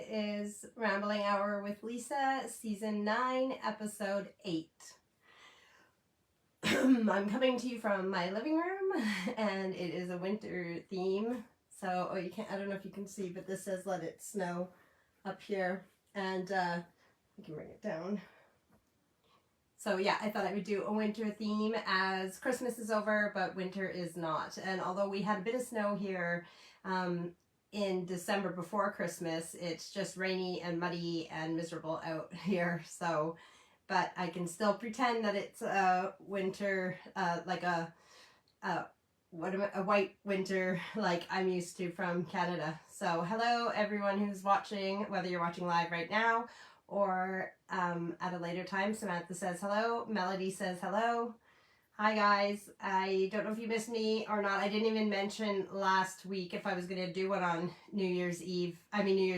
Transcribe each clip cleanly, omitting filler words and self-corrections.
It is Rambling Hour with Lisa, Season 9, Episode 8. I'm coming to you from my living room, and it is a winter theme. So, you can't, I don't know if you can see, but this says "Let It Snow" up here, and I can bring it down. So yeah, I thought I would do a winter theme as Christmas is over, but winter is not. And although we had a bit of snow here in December before Christmas, it's just rainy and muddy and miserable out here. So, but I can still pretend that it's a winter, like a white winter like I'm used to from Canada. So hello everyone who's watching, whether you're watching live right now or at a later time. Samantha says hello. Melody says hello. Hi guys. I don't know if you missed me or not. I didn't even mention last week if I was going to do one on New Year's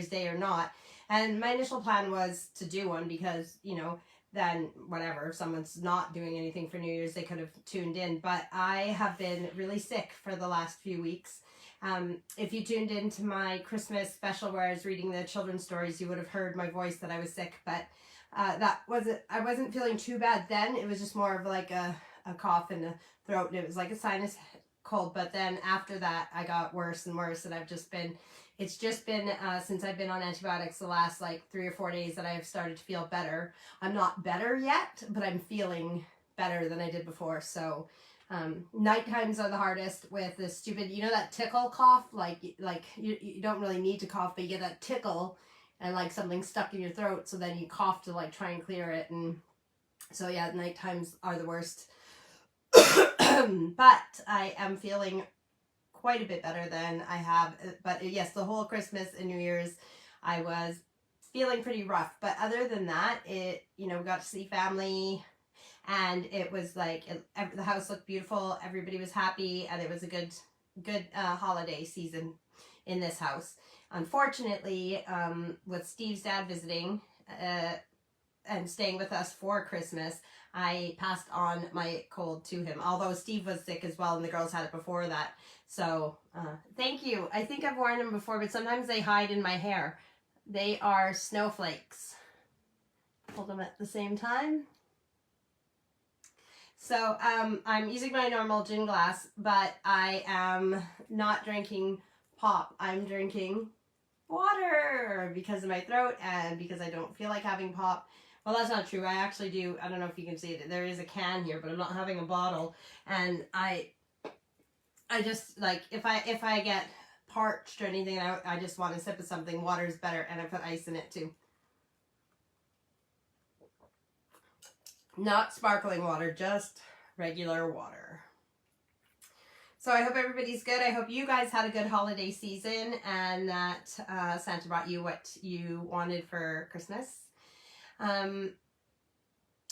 Day or not. And my initial plan was to do one because, you know, then whatever, if someone's not doing anything for New Year's, they could have tuned in. But I have been really sick for the last few weeks. If you tuned into my Christmas special where I was reading the children's stories, you would have heard my voice that I was sick, but I wasn't feeling too bad then. It was just more of like a cough in the throat, and it was like a sinus cold. But then after that, I got worse and worse, and it's just been since I've been on antibiotics the last like 3 or 4 days that I have started to feel better. I'm not better yet, but I'm feeling better than I did before. So night times are the hardest with this stupid, you know, that tickle cough, like you don't really need to cough, but you get that tickle and like something stuck in your throat, so then you cough to like try and clear it. And so yeah, night times are the worst. But I am feeling quite a bit better than I have. But yes, the whole Christmas and New Year's I was feeling pretty rough, but other twe got to see family. And it was like, the house looked beautiful, everybody was happy, and it was a good holiday season in this house. Unfortunately, with Steve's dad visiting and staying with us for Christmas, I passed on my cold to him, although Steve was sick as well, and the girls had it before that. So, thank you. I think I've worn them before, but sometimes they hide in my hair. They are snowflakes. Hold them at the same time. So I'm using my normal gin glass, but I am not drinking pop. I'm drinking water because of my throat and because I don't feel like having pop. Well, that's not true. I actually do. I don't know if you can see it. There is a can here, but I'm not having a bottle. And I just, like, if I get parched or anything, I just want a sip of something, water is better, and I put ice in it too. Not sparkling water, just regular water. So I hope everybody's good. I hope you guys had a good holiday season and that Santa brought you what you wanted for Christmas.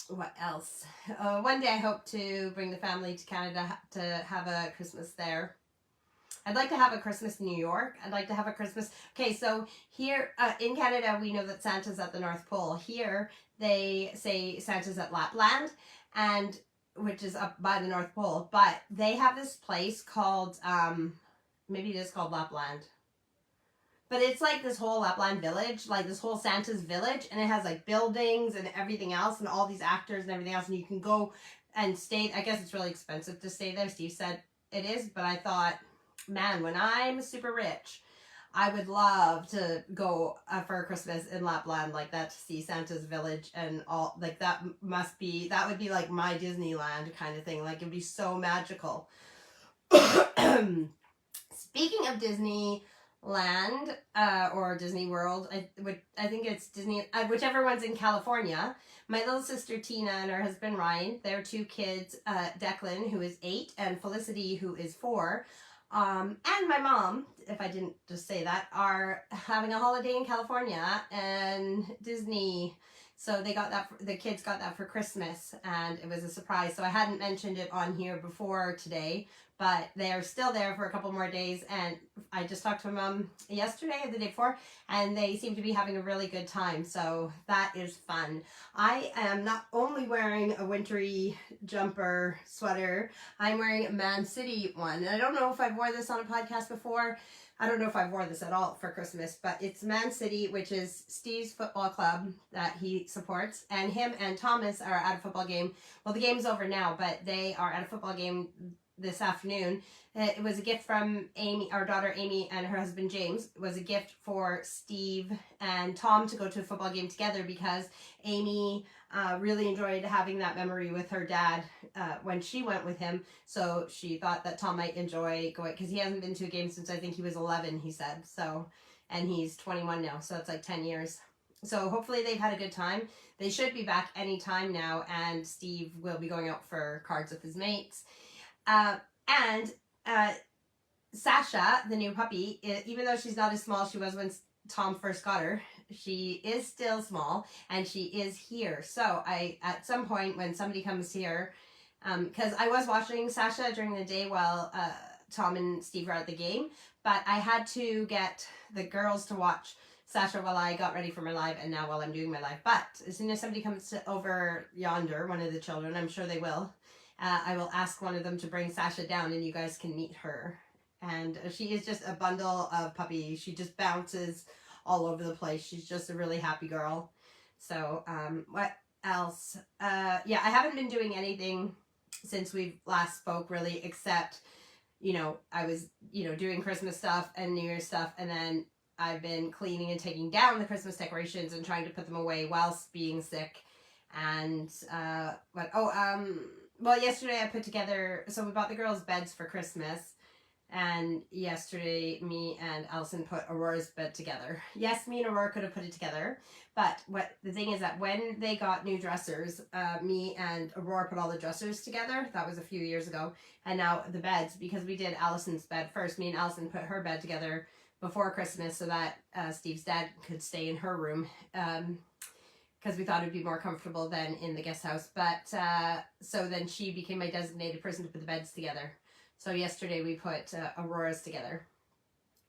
What else? One day I hope to bring the family to Canada to have a Christmas there. I'd like to have a Christmas in New York. I'd like to have a Christmas. Okay, so here in Canada, we know that Santa's at the North Pole. Here, they say Santa's at Lapland, and which is up by the North Pole. But they have this place called, maybe it is called Lapland. But it's like this whole Lapland village, like this whole Santa's village, and it has like buildings and everything else, and all these actors and everything else, and you can go and stay. I guess it's really expensive to stay there. Steve said it is, but I thought, man, when I'm super rich, I would love to go for Christmas in Lapland like that, to see Santa's village and all. Like that would be like my Disneyland kind of thing. Like it'd be so magical. Speaking of Disneyland or Disney World, I think it's Disney, whichever one's in California. My little sister Tina and her husband Ryan, their 2 kids, Declan, who is 8, and Felicity, who is 4, and my mom, if I didn't just say that, are having a holiday in California and Disney. So they got that, the kids got that for Christmas, and it was a surprise. So I hadn't mentioned it on here before today, but they are still there for a couple more days. And I just talked to my mom yesterday or the day before, and they seem to be having a really good time. So that is fun. I am not only wearing a wintry jumper sweater, I'm wearing a Man City one. And I don't know if I've worn this on a podcast before. I don't know if I've worn this at all for Christmas, but it's Man City, which is Steve's football club that he supports. And him and Thomas are at a football game. Well, the game's over now, but they are at a football game this afternoon. It was a gift from Amy, our daughter Amy, and her husband James. It was a gift for Steve and Tom to go to a football game together because Amy really enjoyed having that memory with her dad when she went with him. So she thought that Tom might enjoy going, because he hasn't been to a game since I think he was 11, he said. So, and he's 21 now, so it's like 10 years. So hopefully they've had a good time. They should be back anytime now, and Steve will be going out for cards with his mates. And Sasha, the new puppy, even though she's not as small she was when Tom first got her, she is still small, and she is here. So at some point when somebody comes here, because I was watching Sasha during the day while Tom and Steve were at the game, but I had to get the girls to watch Sasha while I got ready for my live, and now while I'm doing my live. But as soon as somebody comes over yonder, one of the children, I'm sure they will, I will ask one of them to bring Sasha down and you guys can meet her. And she is just a bundle of puppies. She just bounces all over the place. She's just a really happy girl. So, what else? Yeah, I haven't been doing anything since we last spoke really, except, you know, I was, you know, doing Christmas stuff and New Year's stuff, and then I've been cleaning and taking down the Christmas decorations and trying to put them away whilst being sick. And, well, yesterday I put together, so we bought the girls' beds for Christmas, and yesterday me and Allison put Aurora's bed together. Yes, me and Aurora could have put it together, but what the thing is that when they got new dressers, me and Aurora put all the dressers together. That was a few years ago. And now the beds, because we did Allison's bed first, me and Allison put her bed together before Christmas so that Steve's dad could stay in her room. Because we thought it would be more comfortable than in the guest house. But, so then she became my designated person to put the beds together. So yesterday we put Aurora's together.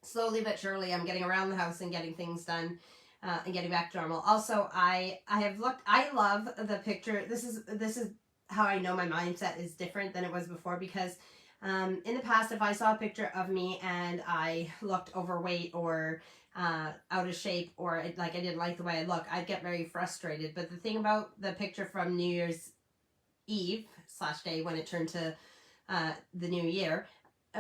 Slowly but surely I'm getting around the house and getting things done and getting back to normal. Also, I have looked, I love the picture. This is how I know my mindset is different than it was before, because in the past, if I saw a picture of me and I looked overweight or out of shape, or I didn't like the way I look, I'd get very frustrated. But the thing about the picture from New Year's Eve / day when it turned to the new year,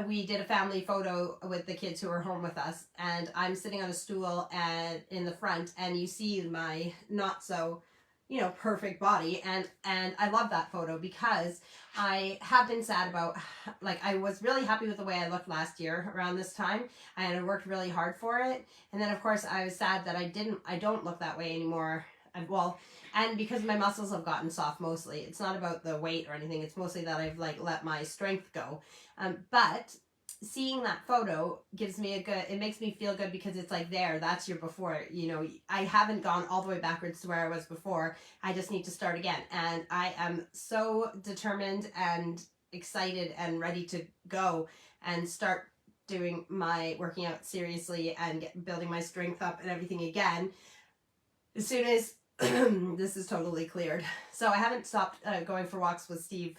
we did a family photo with the kids who were home with us, and I'm sitting on a stool and in the front, and you see my not so, you know, perfect body, and I love that photo because I have been sad about, like, I was really happy with the way I looked last year around this time, and I worked really hard for it, and then of course I was sad that I don't look that way anymore. And because my muscles have gotten soft mostly. It's not about the weight or anything, it's mostly that I've let my strength go. But seeing that photo gives me it makes me feel good, because it's like, that's your before. You know, I haven't gone all the way backwards to where I was before. I just need to start again. And I am so determined and excited and ready to go and start doing my working out seriously and building my strength up and everything again as soon as this is totally cleared. So I haven't stopped going for walks with Steve,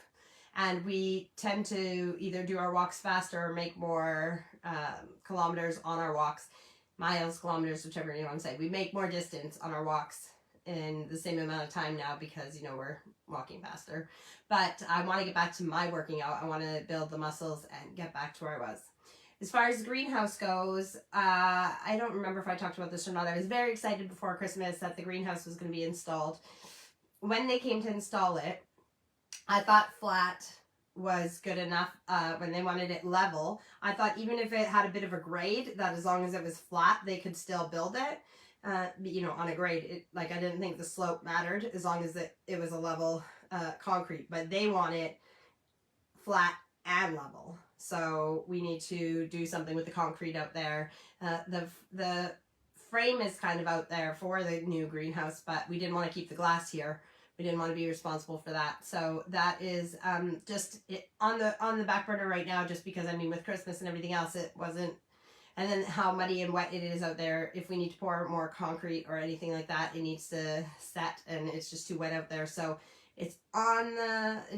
and we tend to either do our walks faster or make more kilometers on our walks, miles, kilometers, whichever you want to say. We make more distance on our walks in the same amount of time now because, you know, we're walking faster. But I want to get back to my working out. I want to build the muscles and get back to where I was. As far as the greenhouse goes, I don't remember if I talked about this or not. I was very excited before Christmas that the greenhouse was going to be installed. When they came to install it, I thought flat was good enough. When they wanted it level, I thought even if it had a bit of a grade, that as long as it was flat, they could still build it. You know, on a grade, I didn't think the slope mattered as long as it was a level concrete. But they want it flat and level. So we need to do something with the concrete out there. The frame is kind of out there for the new greenhouse, but we didn't want to keep the glass here we didn't want to be responsible for that. So that is just on the back burner right now, just because, I mean, with Christmas and everything else, it wasn't. And then how muddy and wet it is out there. If we need to pour more concrete or anything like that, it needs to set, and it's just too wet out there. So it's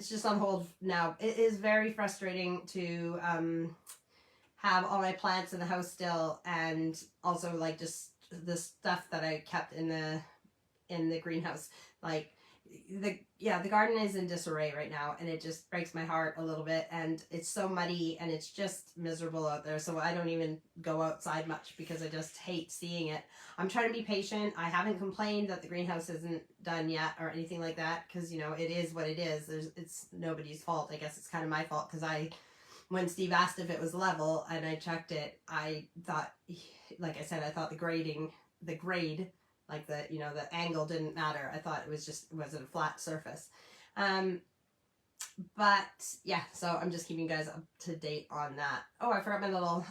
just on hold now. It is very frustrating to have all my plants in the house still, and also like just the stuff that I kept in the greenhouse. Like the garden is in disarray right now, and it just breaks my heart a little bit, and it's so muddy and it's just miserable out there. So I don't even go outside much because I just hate seeing it. I'm trying to be patient. I haven't complained that the greenhouse isn't done yet or anything like that, because, you know, it is what it is. It's nobody's fault. I guess it's kind of my fault, because when Steve asked if it was level and I checked it, I thought, like I said, I thought the grade, like the, you know, the angle didn't matter. I thought it was a flat surface. But yeah, so I'm just keeping you guys up to date on that. Oh, I forgot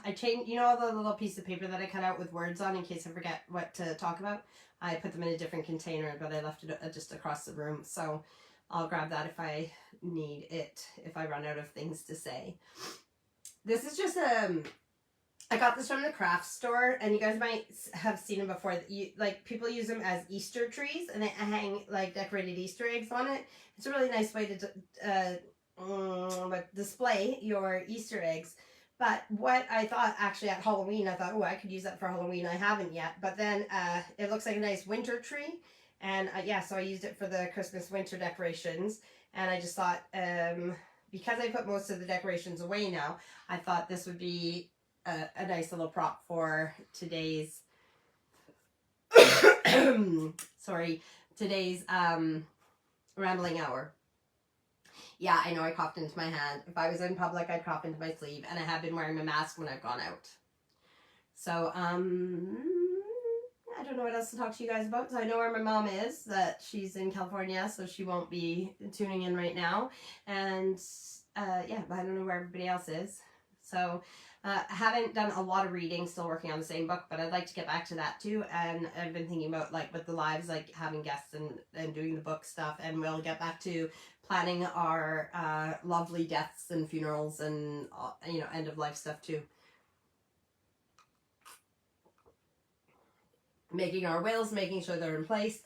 I changed, you know, the little piece of paper that I cut out with words on in case I forget what to talk about. I put them in a different container, but I left it just across the room. So I'll grab that if I need it, if I run out of things to say. This is just I got this from the craft store, and you guys might have seen them before. People use them as Easter trees, and they hang like decorated Easter eggs on it. It's a really nice way to display your Easter eggs. But what I thought, actually, at Halloween, I thought, oh, I could use that for Halloween. I haven't yet. But then it looks like a nice winter tree. And yeah, so I used it for the Christmas winter decorations. And I just thought, because I put most of the decorations away now, I thought this would be a nice little prop for today's today's rambling hour. Yeah, I know I coughed into my hand. If I was in public, I'd cough into my sleeve, and I have been wearing my mask when I've gone out. So I don't know what else to talk to you guys about. So I know where my mom is, that she's in California, so she won't be tuning in right now. And yeah, I don't know where everybody else is. So I haven't done a lot of reading, still working on the same book, but I'd like to get back to that too. And I've been thinking about, like, with the lives, like having guests and doing the book stuff, and we'll get back to planning our lovely deaths and funerals and, you know, end of life stuff too. Making our wills, making sure they're in place.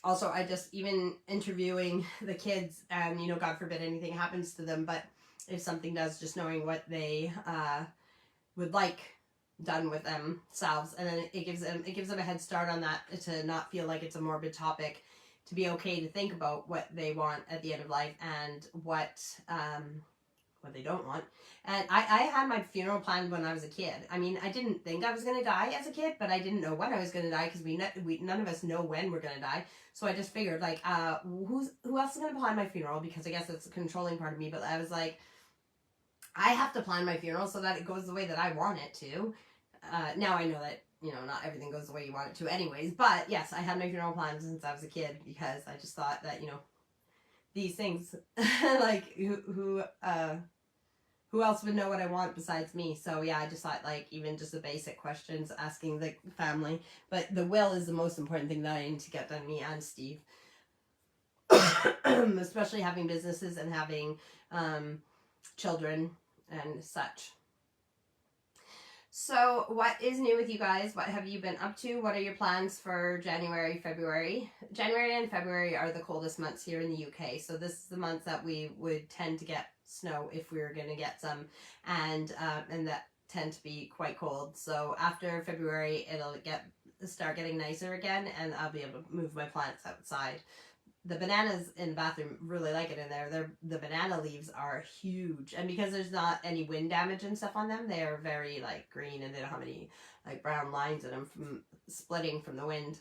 Also, I just, even interviewing the kids, and, you know, God forbid anything happens to them, but if something does, just knowing what they would like done with themselves, and then it gives them a head start on that, to not feel like it's a morbid topic, to be okay to think about what they want at the end of life, and what they don't want. And I had my funeral planned when I was a kid. I mean, I didn't think I was going to die as a kid, but I didn't know when I was going to die, because we none of us know when we're going to die. So I just figured, like, who else is going to plan my funeral? Because I guess it's a controlling part of me, but I was like, I have to plan my funeral so that it goes the way that I want it to. Now I know that, you know, not everything goes the way you want it to anyways, but yes, I had my funeral planned since I was a kid, because I just thought that, you know, these things, like, who else would know what I want besides me? So yeah, I just thought, like, even just the basic questions, asking the family. But the will is the most important thing that I need to get done, me and Steve. Especially having businesses and having children and such. So what is new with you guys? What have you been up to? What are your plans for January, February? January and February are the coldest months here in the UK. So this is the month that we would tend to get snow, if we were going to get some, and that tend to be quite cold. So after February, it'll start getting nicer again, and I'll be able to move my plants outside. The bananas in the bathroom really like it in there. The banana leaves are huge, and because there's not any wind damage and stuff on them, they are very, like, green, and they don't have any, like, brown lines in them from splitting from the wind.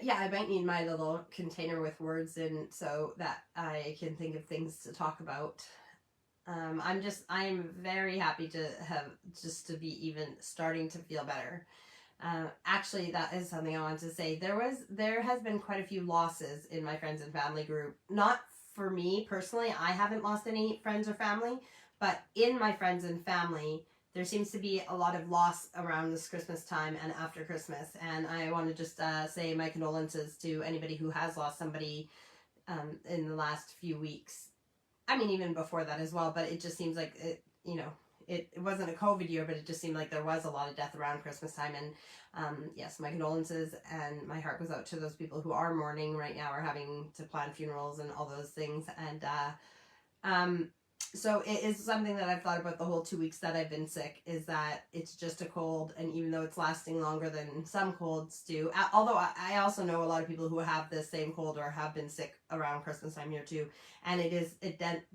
Yeah, I might need my little container with words in, so that I can think of things to talk about. I'm very happy to to be even starting to feel better. Actually, that is something I wanted to say. There has been quite a few losses in my friends and family group. Not for me personally, I haven't lost any friends or family, but in my friends and family, there seems to be a lot of loss around this Christmas time and after Christmas. And I want to just say my condolences to anybody who has lost somebody in the last few weeks. I mean, even before that as well, but it just seems like it wasn't a COVID year, but it just seemed like there was a lot of death around Christmas time. And yes, my condolences, and my heart goes out to those people who are mourning right now or having to plan funerals and all those things. And so it is something that I've thought about the whole 2 weeks that I've been sick, is that it's just a cold, and even though it's lasting longer than some colds do, although I also know a lot of people who have this same cold or have been sick around Christmas time here too, and it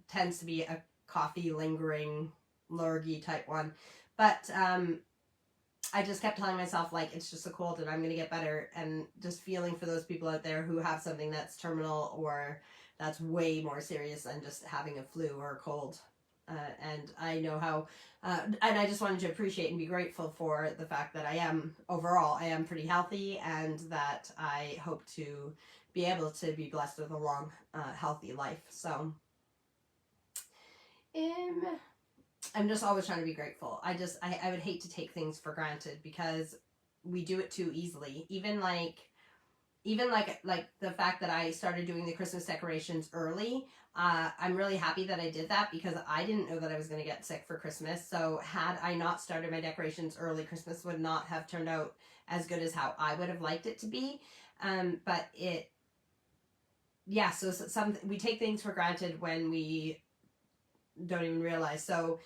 tends to be a coughy, lingering, lurgy type one. But I just kept telling myself, like, it's just a cold and I'm going to get better, and just feeling for those people out there who have something that's terminal or that's way more serious than just having a flu or a cold. And I know how, and I just wanted to appreciate and be grateful for the fact that I am pretty healthy, and that I hope to be able to be blessed with a long, healthy life. So, I'm just always trying to be grateful. I would hate to take things for granted, because we do it too easily. Even like the fact that I started doing the Christmas decorations early, I'm really happy that I did that, because I didn't know that I was going to get sick for Christmas. So had I not started my decorations early, Christmas would not have turned out as good as how I would have liked it to be. But so we take things for granted when we don't even realize. So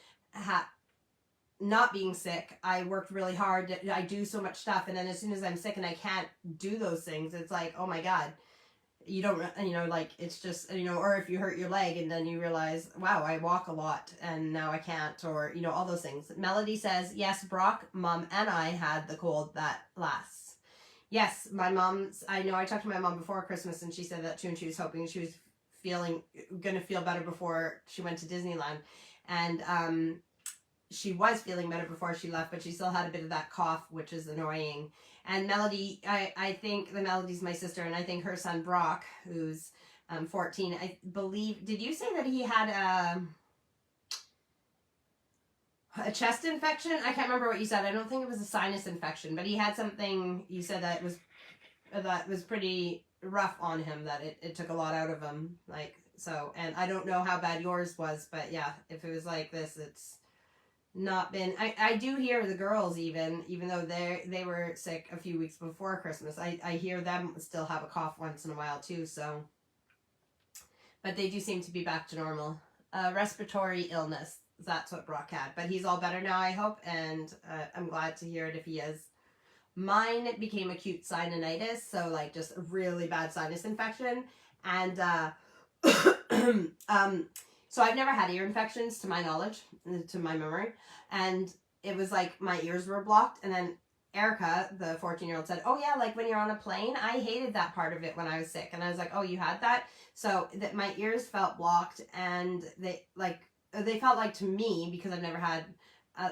not being sick, I worked really hard. I do so much stuff, and then as soon as I'm sick and I can't do those things, it's like, oh my God, you don't, like, it's just, or if you hurt your leg and then you realize, wow, I walk a lot and now I can't, or, all those things. Melody says, yes, Brock, Mom, and I had the cold that lasts. Yes, my mom's, I know I talked to my mom before Christmas, and she said that too, and she was hoping she was gonna feel better before she went to Disneyland. And she was feeling better before she left, but she still had a bit of that cough, which is annoying. And Melody, I think the Melody's my sister, and I think her son Brock, who's 14, I believe, did you say that he had a chest infection? I can't remember what you said. I don't think it was a sinus infection, but he had something, you said that was pretty rough on him, that it took a lot out of him, like, so. And I don't know how bad yours was, but yeah, if it was like this, it's not been, I do hear the girls, even though they were sick a few weeks before Christmas, I hear them still have a cough once in a while too, so, but they do seem to be back to normal. Respiratory illness, that's what Brock had, but he's all better now, I hope, and I'm glad to hear it if he is. Mine became acute sinusitis, so like just a really bad sinus infection, and so I've never had ear infections to my knowledge, to my memory, and it was like my ears were blocked. And then Erica, the 14-year-old, said, oh yeah, like when you're on a plane, I hated that part of it when I was sick. And I was like, oh, you had that? So that my ears felt blocked, and they felt like, to me, because I've never had,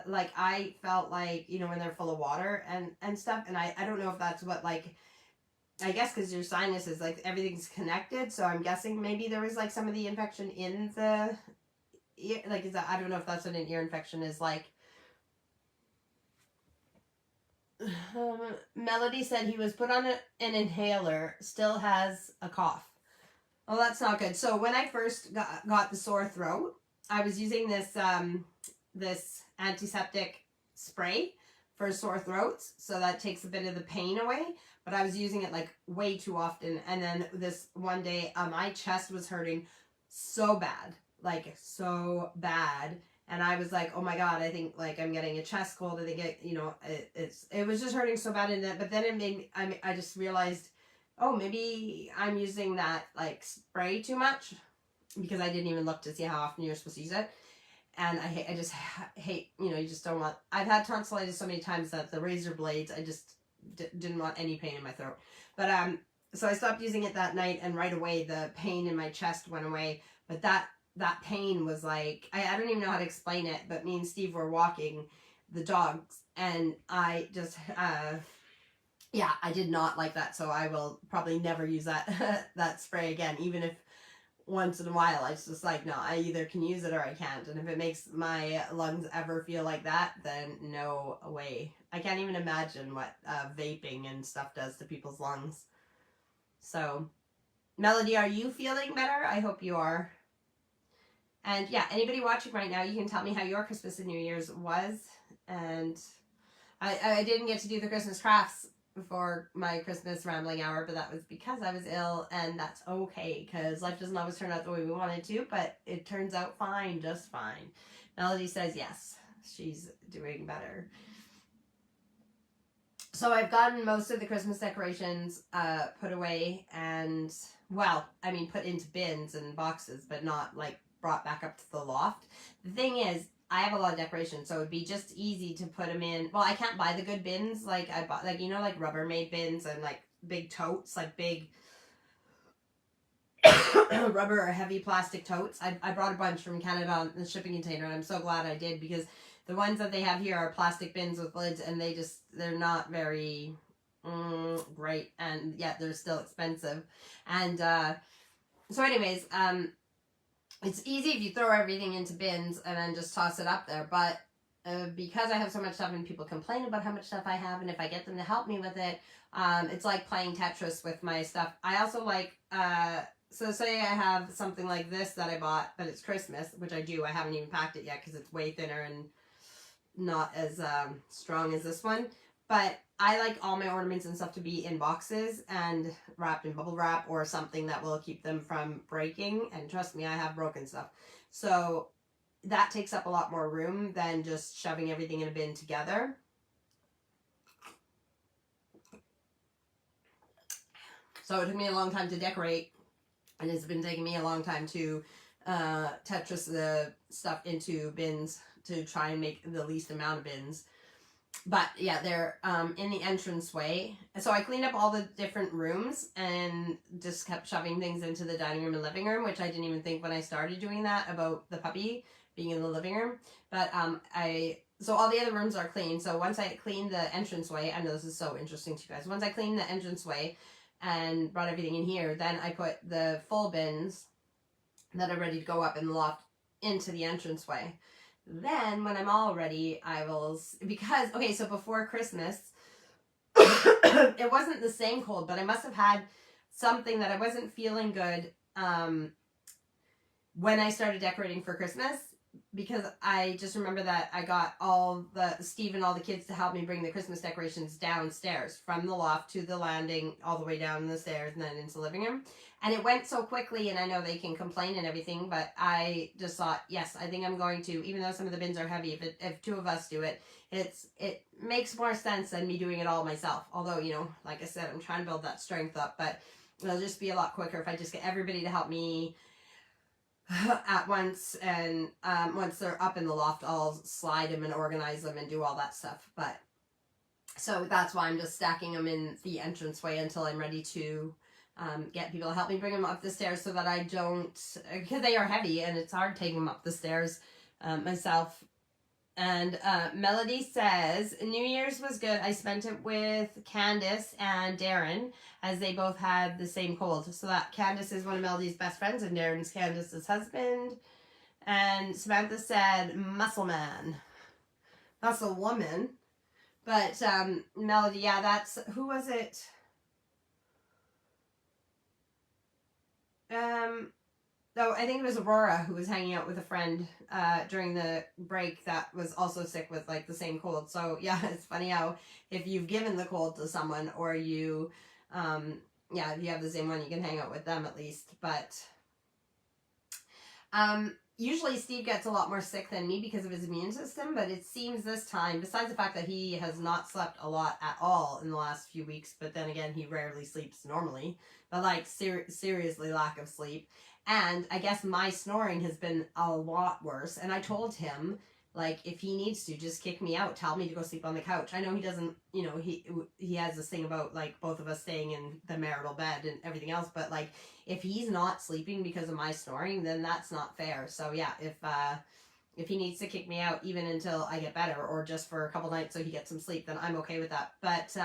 like, I felt like, when they're full of water and stuff. And I don't know if that's what, like, I guess because your sinuses, like, everything's connected, so I'm guessing maybe there was, like, some of the infection in the ear, like, is that, I don't know if that's what an ear infection is like. Melody said he was put on an inhaler, still has a cough. Oh, that's not good. So when I first got the sore throat, I was using this, this antiseptic spray for sore throats, so that takes a bit of the pain away. But I was using it like way too often, and then this one day, my chest was hurting so bad, like so bad, and I was like, oh my God, I think like I'm getting a chest cold. I think it was just hurting so bad in that. But then it made me, I just realized, oh, maybe I'm using that like spray too much, because I didn't even look to see how often you're supposed to use it. And I just hate, you just don't want, I've had tonsillitis so many times that the razor blades, I just didn't want any pain in my throat. But so I stopped using it that night, and right away the pain in my chest went away. But that pain was like, I don't even know how to explain it, but me and Steve were walking the dogs, and I just I did not like that. So I will probably never use that that spray again, even if once in a while. It's just like, no, I either can use it or I can't. And if it makes my lungs ever feel like that, then no way. I can't even imagine what vaping and stuff does to people's lungs. So, Melody, are you feeling better? I hope you are. And yeah, anybody watching right now, you can tell me how your Christmas and New Year's was. And I didn't get to do the Christmas crafts for my Christmas rambling hour, but that was because I was ill, and that's okay, because life doesn't always turn out the way we want it to, but it turns out fine, just fine. Melody says yes, she's doing better. So I've gotten most of the Christmas decorations put away and, well, I mean put into bins and boxes, but not like brought back up to the loft. The thing is, I have a lot of decorations, so it would be just easy to put them in. Well, I can't buy the good bins. Like, I bought, like, you know, like Rubbermaid bins and, like, big totes, like big rubber or heavy plastic totes. I brought a bunch from Canada on the shipping container, and I'm so glad I did, because the ones that they have here are plastic bins with lids, and they're not very great, and yet they're still expensive. And, so anyways, it's easy if you throw everything into bins and then just toss it up there, but because I have so much stuff and people complain about how much stuff I have, and if I get them to help me with it, it's like playing Tetris with my stuff. I also like, so say I have something like this that I bought, but it's Christmas, which I do. I haven't even packed it yet because it's way thinner and not as strong as this one. But I like all my ornaments and stuff to be in boxes and wrapped in bubble wrap or something that will keep them from breaking. And trust me, I have broken stuff. So that takes up a lot more room than just shoving everything in a bin together. So it took me a long time to decorate, and it's been taking me a long time to Tetris the stuff into bins to try and make the least amount of bins. But yeah, they're in the entranceway. So I cleaned up all the different rooms and just kept shoving things into the dining room and living room, which I didn't even think when I started doing that about the puppy being in the living room. But so all the other rooms are clean. So once I cleaned the entranceway, I know this is so interesting to you guys. Once I cleaned the entranceway and brought everything in here, then I put the full bins that are ready to go up in the loft into the entranceway. Then when I'm all ready, I will, because, okay, so before Christmas, it wasn't the same cold, but I must have had something that I wasn't feeling good when I started decorating for Christmas, because I just remember that I got Steve and all the kids to help me bring the Christmas decorations downstairs from the loft to the landing, all the way down the stairs and then into the living room. And it went so quickly, and I know they can complain and everything, but I just thought, yes, I think I'm going to, even though some of the bins are heavy, if two of us do it, it makes more sense than me doing it all myself. Although, you know, like I said, I'm trying to build that strength up, but it'll just be a lot quicker if I just get everybody to help me at once, and once they're up in the loft, I'll slide them and organize them and do all that stuff. But so that's why I'm just stacking them in the entranceway until I'm ready to get people to help me bring them up the stairs, so that I don't, because they are heavy and it's hard taking them up the stairs myself. And Melody says, New Year's was good. I spent it with Candace and Darren, as they both had the same cold. So that Candace is one of Melody's best friends, and Darren's Candace's husband. And Samantha said, Muscle Man. Muscle Woman. But Melody, yeah, that's, who was it? Oh, I think it was Aurora who was hanging out with a friend during the break that was also sick with like the same cold. So yeah, it's funny how if you've given the cold to someone, or you, yeah, if you have the same one, you can hang out with them at least. But usually Steve gets a lot more sick than me because of his immune system, but it seems this time, besides the fact that he has not slept a lot at all in the last few weeks, but then again, he rarely sleeps normally, but like seriously lack of sleep. And I guess my snoring has been a lot worse. And I told him, like, if he needs to, just kick me out. Tell me to go sleep on the couch. I know he doesn't, you know, he has this thing about, like, both of us staying in the marital bed and everything else. But, like, if he's not sleeping because of my snoring, then that's not fair. So, yeah, if he needs to kick me out even until I get better, or just for a couple nights so he gets some sleep, then I'm okay with that. But,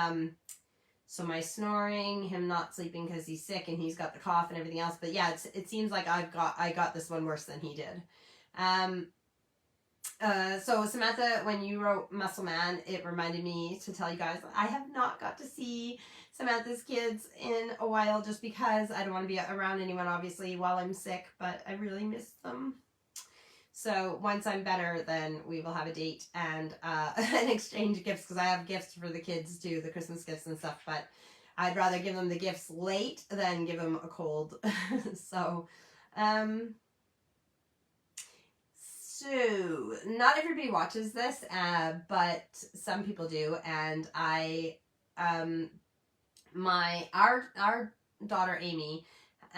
So my snoring, him not sleeping because he's sick and he's got the cough and everything else. But yeah, it seems like I got this one worse than he did. So Samantha, when you wrote Muscle Man, it reminded me to tell you guys I have not got to see Samantha's kids in a while just because I don't want to be around anyone obviously while I'm sick, but I really miss them. So once I'm better, then we will have a date and an exchange gifts, because I have gifts for the kids too, the Christmas gifts and stuff, but I'd rather give them the gifts late than give them a cold. So not everybody watches this, but some people do, and our daughter Amy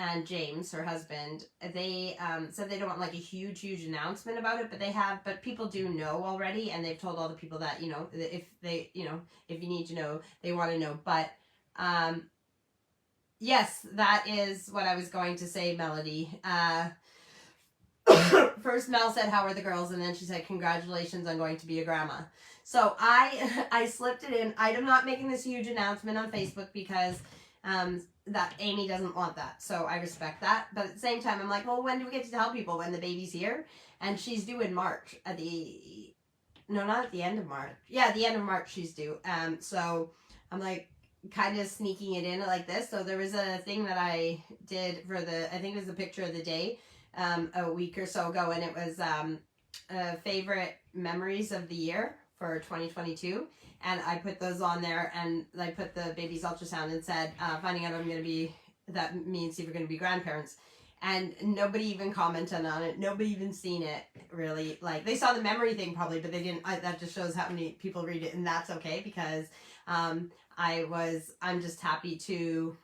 and James, her husband, they said they don't want like a huge announcement about it, but people do know already, and they've told all the people that, you know, if they, you know, if you need to know, they want to know. But yes, that is what I was going to say, Melody. First Mel said, how are the girls? And then she said, congratulations on going to be a grandma. So I slipped it in. I'm not making this huge announcement on Facebook because that Amy doesn't want that. So I respect that. But at the same time, I'm like, well, when do we get to tell people? When the baby's here? And she's due in March no, not at the end of March. Yeah, at the end of March she's due. So I'm like kind of sneaking it in like this. So there was a thing that I did for I think it was the picture of the day a week or so ago, and it was favorite memories of the year for 2022, and I put those on there, and I put the baby's ultrasound and said finding out that me and Steve are going to be grandparents, and nobody even commented on it, nobody even seen it really. Like, they saw the memory thing probably, but they didn't. That just shows how many people read it, and that's okay, because I'm just happy to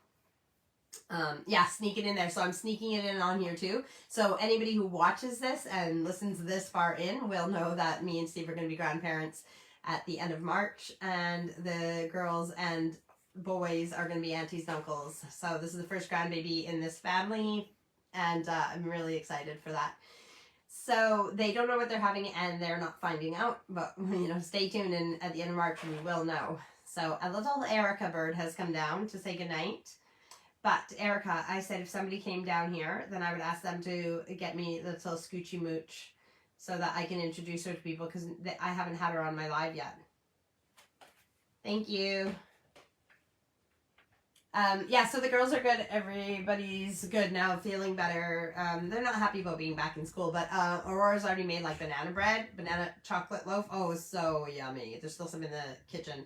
sneak it in there. So I'm sneaking it in on here too. So anybody who watches this and listens this far in will know that me and Steve are going to be grandparents at the end of March, and the girls and boys are going to be aunties and uncles. So this is the first grandbaby in this family, and I'm really excited for that. So they don't know what they're having, and they're not finding out, but you know, stay tuned, and at the end of March we will know. So a little Erica bird has come down to say goodnight. But Erica, I said if somebody came down here, then I would ask them to get me the little Scoochie Mooch so that I can introduce her to people, because I haven't had her on my live yet. Thank you. Yeah, so the girls are good. Everybody's good now, feeling better. They're not happy about being back in school, but Aurora's already made like banana chocolate loaf. Oh, it was so yummy. There's still some in the kitchen.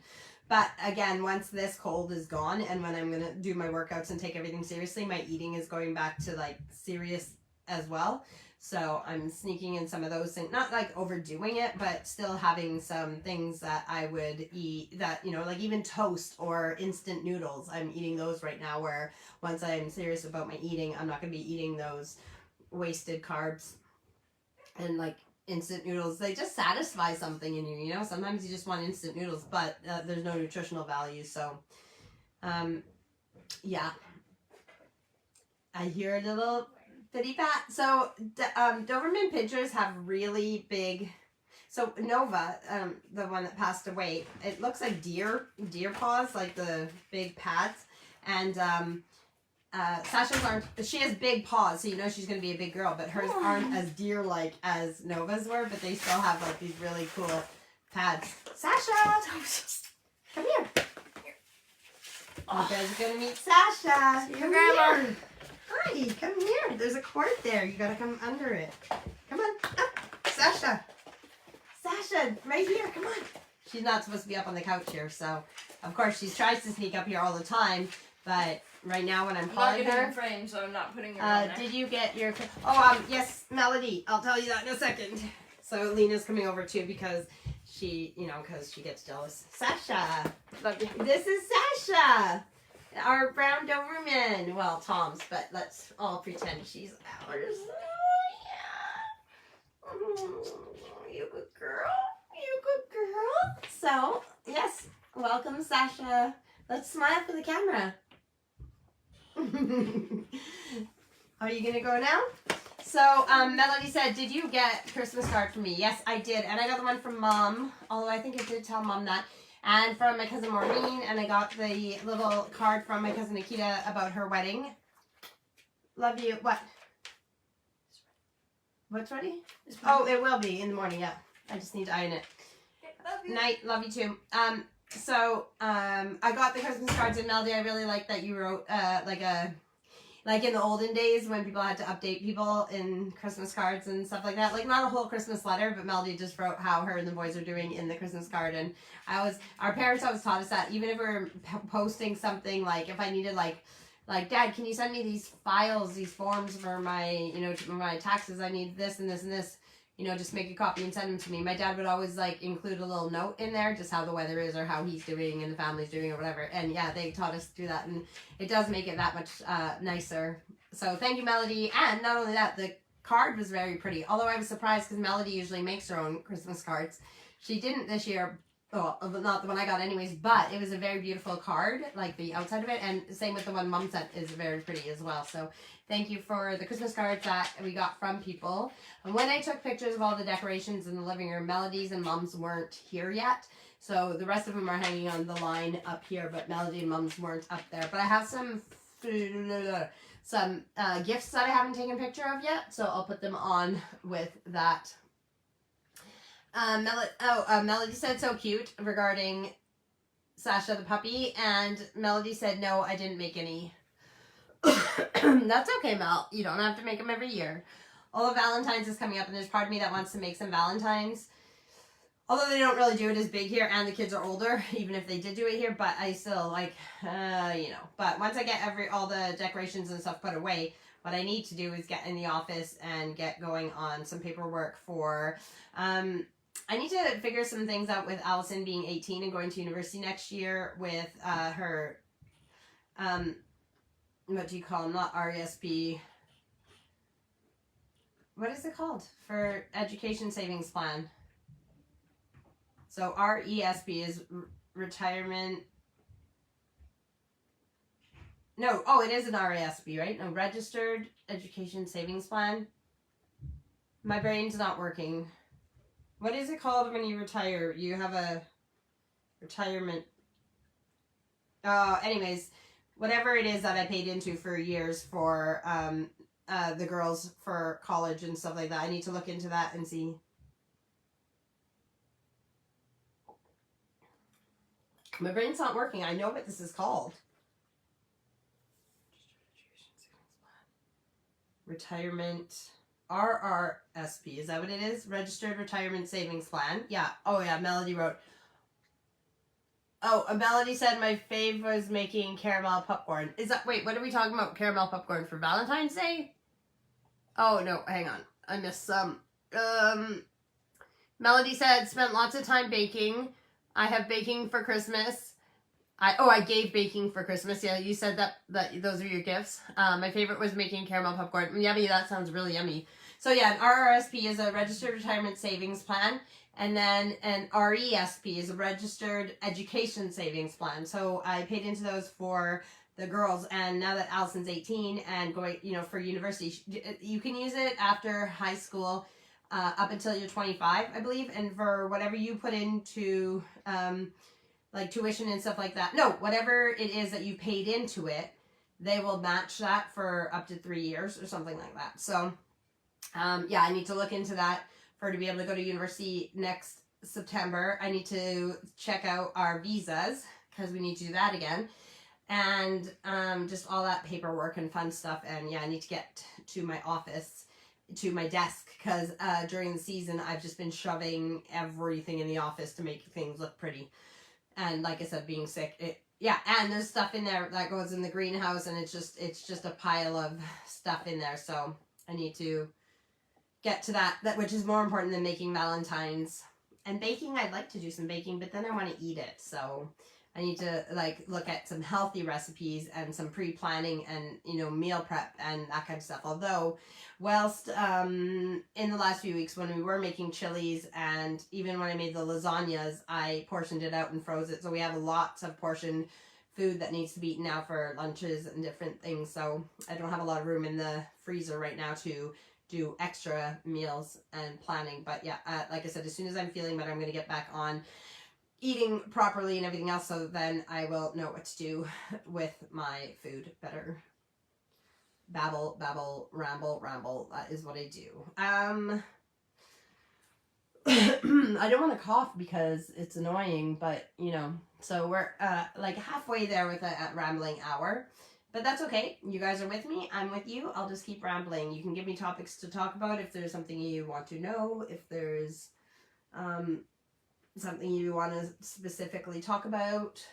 But again, once this cold is gone, and when I'm going to do my workouts and take everything seriously, my eating is going back to like serious as well. So I'm sneaking in some of those things, not like overdoing it, but still having some things that I would eat that, you know, like even toast or instant noodles. I'm eating those right now, where once I'm serious about my eating, I'm not going to be eating those wasted carbs. And like instant noodles, they just satisfy something in you, you know? Sometimes you just want instant noodles, but there's no nutritional value. So, yeah. I hear a little bitty pat. So, Doberman Pinschers have really big... So, Nova, the one that passed away, it looks like deer paws, like the big pads. And Sasha's aren't... She has big paws, so you know she's going to be a big girl, but hers aren't as deer-like as Nova's were, but they still have, like, these really cool pads. Sasha! Come here. You guys are going to meet Sasha. See you, Grandma. Here. Hi, come here. There's a cord there. You got to come under it. Come on. Up. Sasha. Sasha, right here. Come on. She's not supposed to be up on the couch here, so of course she tries to sneak up here all the time, but right now when I'm calling her... in frame, so I'm not putting her on there. Did you get your... yes, Melody. I'll tell you that in a second. So Lena's coming over too, because she, you know, because she gets jealous. Sasha. Love you. This is Sasha. Our brown Doberman. Well, Tom's, but let's all pretend she's ours. Oh, yeah. You good girl. You good girl. So, yes, welcome, Sasha. Let's smile for the camera. Are you gonna go now? So, Melody said, did you get Christmas card from me? Yes, I did, and I got the one from Mom, although I think I did tell Mom that. and from my cousin Maureen, and I got the little card from my cousin Nikita about her wedding. Love you. What? What's ready? Oh, it will be in the morning, yeah. I just need to iron it. Love you. Night, love you too. I got the Christmas cards, and Melody, I really like that you wrote like in the olden days when people had to update people in Christmas cards and stuff like that. Like not a whole Christmas letter, but Melody just wrote how her and the boys are doing in the Christmas card. And our parents always taught us that even if we were posting something, like if I needed like Dad, can you send me these files, these forms for my, for my taxes? I need this and this and this. Just make a copy and send them to me. My dad would always like include a little note in there, just how the weather is or how he's doing and the family's doing or whatever. And yeah, they taught us to do that, and it does make it that much nicer. So thank you, Melody. And not only that, the card was very pretty. Although I was surprised because Melody usually makes her own Christmas cards. She didn't this year. Well, not the one I got anyways, but it was a very beautiful card, like the outside of it, and same with the one Mom sent is very pretty as well. So thank you for the Christmas cards that we got from people. And when I took pictures of all the decorations in the living room, Melody's and Mom's weren't here yet. So the rest of them are hanging on the line up here, but Melody and Mom's weren't up there. But I have some gifts that I haven't taken a picture of yet, so I'll put them on with that. Melody said so cute regarding Sasha the puppy, and Melody said no, I didn't make any. That's okay, Mel. You don't have to make them every year. Although Valentine's is coming up, and there's part of me that wants to make some Valentines. Although they don't really do it as big here, and the kids are older, even if they did do it here, but I still like, But once I get all the decorations and stuff put away, what I need to do is get in the office and get going on some paperwork for, I need to figure some things out with Allison being 18 and going to university next year with her, what do you call them? Not RESP. What is it called? For Education Savings Plan. So RESP is retirement. No, oh, it is an RESP, right? No, Registered Education Savings Plan. My brain's not working. What is it called when you retire? You have a retirement. Anyways, whatever it is that I paid into for years for the girls for college and stuff like that. I need to look into that and see. My brain's not working. I know what this is called. Retirement. RRSP, is that what it is? Registered Retirement Savings Plan. Yeah. Oh yeah, Melody wrote. Oh, Melody said my fave was making caramel popcorn. Is that, wait, what are we talking about? Caramel popcorn for Valentine's Day? Oh no, hang on. I missed some. Melody said spent lots of time baking. I have baking for Christmas. I gave baking for Christmas. Yeah, you said that those are your gifts. My favorite was making caramel popcorn. Yummy, that sounds really yummy. So yeah, an RRSP is a Registered Retirement Savings Plan. And then an RESP is a Registered Education Savings Plan. So I paid into those for the girls. And now that Allison's 18 and going, for university, you can use it after high school up until you're 25, I believe. And for whatever you put into... like tuition and stuff like that. No, whatever it is that you paid into it, they will match that for up to 3 years or something like that. So, yeah, I need to look into that to be able to go to university next September. I need to check out our visas because we need to do that again. And just all that paperwork and fun stuff. And yeah, I need to get to my office, to my desk, because during the season, I've just been shoving everything in the office to make things look pretty. And like I said, being sick, and there's stuff in there that goes in the greenhouse, and it's just a pile of stuff in there. So I need to get to that which is more important than making Valentines. And baking, I'd like to do some baking, but then I want to eat it. So I need to look at some healthy recipes and some pre-planning and meal prep and that kind of stuff. Although, whilst in the last few weeks when we were making chilies and even when I made the lasagnas, I portioned it out and froze it. So we have lots of portioned food that needs to be eaten now for lunches and different things. So I don't have a lot of room in the freezer right now to do extra meals and planning. But yeah, like I said, as soon as I'm feeling better, I'm going to get back on eating properly and everything else, so then I will know what to do with my food better. Babble, babble, ramble, ramble. That is what I do. I don't want to cough because it's annoying, but you know, so we're like halfway there with a rambling hour, but that's okay. You guys are with me, I'm with you. I'll just keep rambling. You can give me topics to talk about if there's something you want to know, if there's something you want to specifically talk about.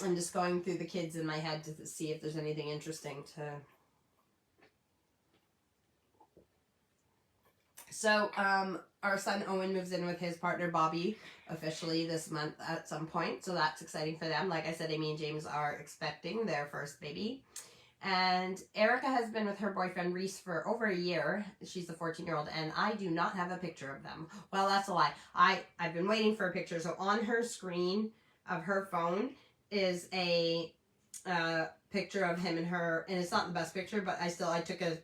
I'm just going through the kids in my head to see if there's anything interesting to... So, our son Owen moves in with his partner Bobby officially this month at some point. So that's exciting for them. Like I said, Amy and James are expecting their first baby. And Erica has been with her boyfriend Reese for over a year. She's the 14-year-old, and I do not have a picture of them. Well, that's a lie. I've been waiting for a picture. So on her screen of her phone is a picture of him and her, and it's not the best picture, but I took a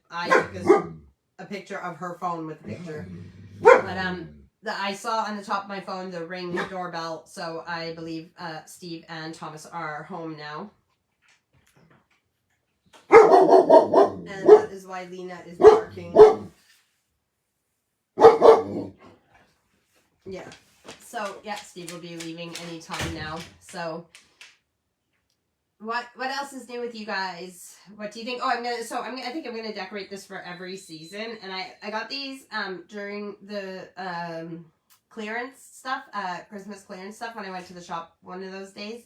picture of her phone with the picture. But I saw on the top of my phone the Ring doorbell, so I believe Steve and Thomas are home now. And that is why Lena is barking. Yeah. So, yeah, Steve will be leaving anytime now. So, what else is new with you guys? What do you think? Oh, I think I'm gonna decorate this for every season. And I got these during the clearance stuff, Christmas clearance stuff when I went to the shop one of those days.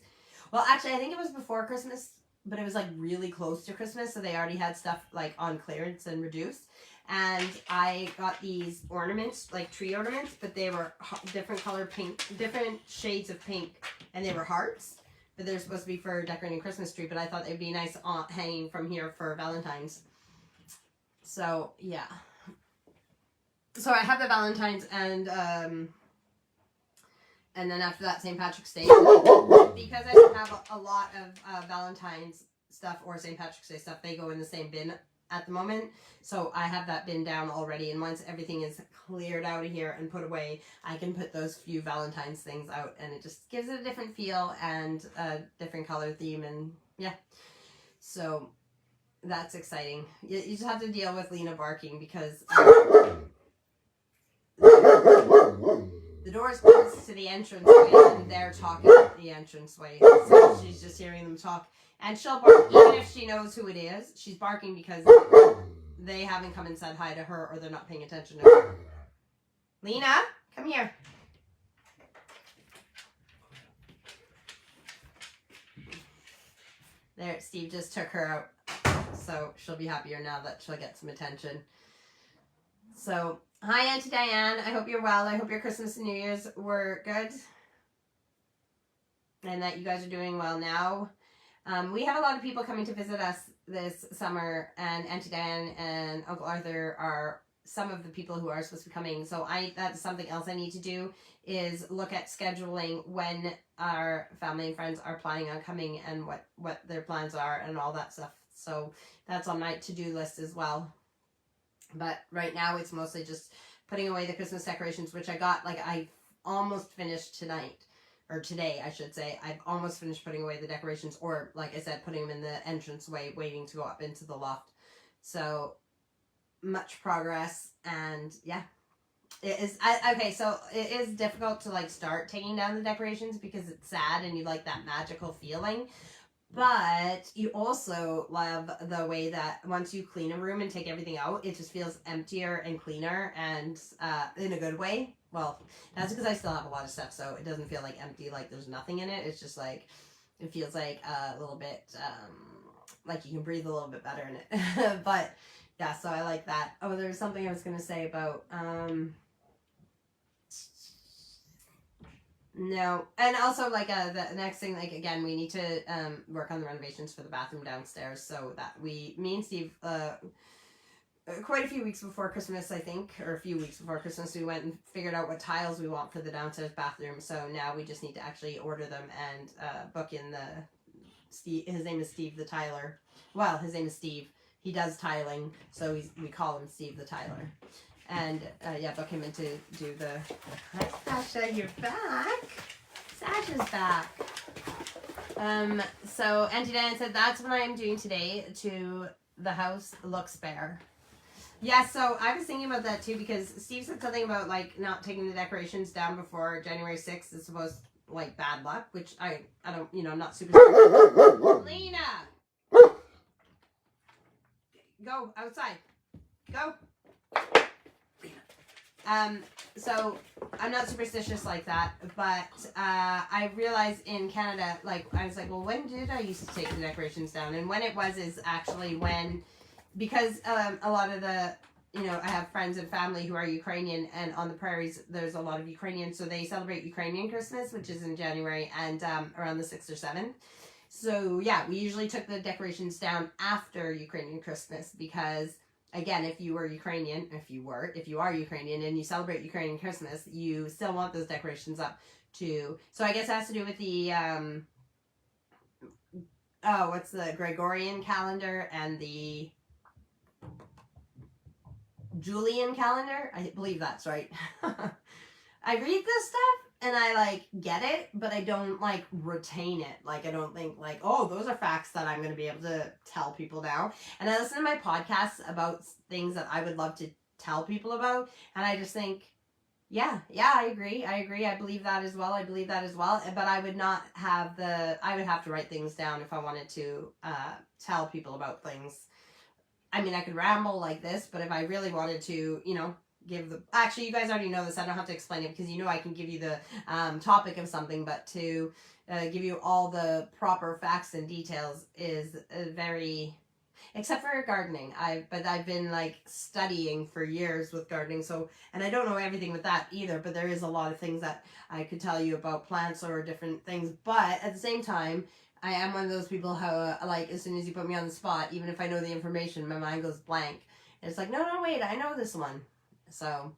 Well, actually, I think it was before Christmas, but it was like really close to Christmas, so they already had stuff like on clearance and reduced. And I got these ornaments, like tree ornaments, but they were different color pink, different shades of pink, and they were hearts. But they're supposed to be for decorating a Christmas tree, but I thought they'd be nice hanging from here for Valentine's. So, yeah. So I have the Valentine's and then after that, St. Patrick's Day. Because I don't have a lot of Valentine's stuff or St. Patrick's Day stuff, they go in the same bin at the moment. So I have that bin down already, and once everything is cleared out of here and put away, I can put those few Valentine's things out, and it just gives it a different feel and a different color theme, and yeah. So that's exciting. You just have to deal with Lena barking because the door is close to the entranceway, and they're talking at the entranceway, so she's just hearing them talk. And she'll bark, even if she knows who it is. She's barking because they haven't come and said hi to her, or they're not paying attention to her. Lena, come here. There, Steve just took her out, so she'll be happier now that she'll get some attention. So, hi, Auntie Diane. I hope you're well. I hope your Christmas and New Year's were good, and that you guys are doing well now. We have a lot of people coming to visit us this summer, and Auntie Diane and Uncle Arthur are some of the people who are supposed to be coming. So that's something else I need to do, is look at scheduling when our family and friends are planning on coming and what their plans are and all that stuff. So that's on my to-do list as well. But right now it's mostly just putting away the Christmas decorations, which I got, like, I almost finished tonight. Or today, I should say. I've almost finished putting away the decorations, or, like I said, putting them in the entranceway, waiting to go up into the loft. So, much progress, and yeah. It is, okay, so it is difficult to, like, start taking down the decorations because it's sad and you like that magical feeling. But you also love the way that once you clean a room and take everything out, it just feels emptier and cleaner, and in a good way. Well, that's because I still have a lot of stuff, so it doesn't feel like empty, like there's nothing in it. It's just like, it feels like a little bit, like you can breathe a little bit better in it. But yeah, so I like that. Oh, there's something I was going to say about, no. And also, like, the next thing, like, again, we need to work on the renovations for the bathroom downstairs, so that me and Steve, quite a few weeks before Christmas, I think, or a few weeks before Christmas, we went and figured out what tiles we want for the downstairs bathroom. So now we just need to actually order them and book in his name is Steve the tiler. Well, his name is Steve. he does tiling, so we call him Steve the Tiler. And yeah, book him in to do the. Hi, Sasha, you're back. Sasha's back. So Auntie Diane said that's what I am doing today to the house looks bare. Yeah, so I was thinking about that too because Steve said something about like not taking the decorations down before January 6th is supposed like bad luck, which I don't, you know, I'm not super. Lena, go outside. Go. So I'm not superstitious like that, but I realized in Canada, like I was like, well, when did I used to take the decorations down? And when it was is actually when, because a lot of the, you know, I have friends and family who are Ukrainian, and on the prairies there's a lot of Ukrainians, so they celebrate Ukrainian Christmas, which is in January, and around the 6th or 7th. So yeah, we usually took the decorations down after Ukrainian Christmas because, again, if you are Ukrainian and you celebrate Ukrainian Christmas, you still want those decorations up too. So I guess it has to do with the what's the Gregorian calendar and the Julian calendar? I believe that's right. I read this stuff and I like get it, but I don't like retain it. Like I don't think like, oh, those are facts that I'm going to be able to tell people now. And I listen to my podcasts about things that I would love to tell people about, and I just think, yeah, I agree. I believe that as well. But I would not have I would have to write things down if I wanted to tell people about things. I mean, I could ramble like this, but if I really wanted to, you know, actually, you guys already know this. I don't have to explain it because you know I can give you the topic of something, but to give you all the proper facts and details is very, except for gardening. But I've been like studying for years with gardening, so, and I don't know everything with that either, but there is a lot of things that I could tell you about plants or different things. But at the same time, I am one of those people who, like, as soon as you put me on the spot, even if I know the information, my mind goes blank. And it's like, no, wait, I know this one. So,